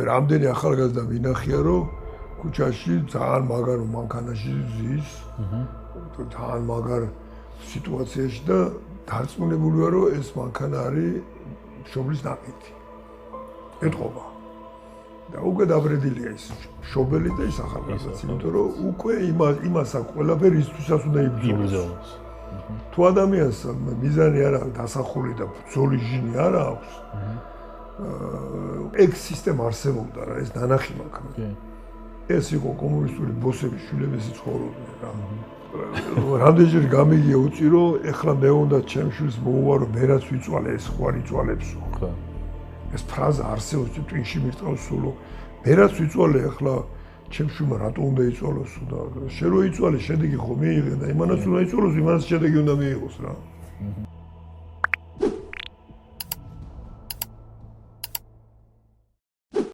რამდენი ახალგაზრდა მინახია რომ ქუჩაში ძალიან მაგარ მანქანაში ზის ძალიან მაგარ სიტუაციაში და დარწმუნებული ვარ რომ ეს მანქანა არის მშობლის ნაკეთი ეთყობა და უკვე დაბრედილია ის მშობელი და ის ახალგაზრდაც იმიტომ რომ უკვე იმას აქვს ყველაფერი ისთვისაც უნდა იბრძოლოს თუ ადამიანს მიზანი არ აქვს დასახული და ბრძოლის ჟინი არ აქვს ეგ სისტემა არსებობდა რა ეს ნანახი მაქვს ეს იყო კომუნისტური ბოსების შვილები ცხოვრობდნენ რა რამდენჯერ გამიგია უწი რომ ეხლა მე უნდა ჩემს შვილს მოუვარო მე რაც ვიწვალე ეს ხوار იწვალებსო ხო ეს ფრაზა არსებობს ტვინში მირტყავს სულო მე რაც ვიწვალე ეხლა ჩემს შვილმა რატო უნდა იწვალოსო და შენ რო იწვალე შედეგი ხო მიიღე და იმანაც უნდა იწვალოს იმანაც შედეგი უნდა მიიღოს რა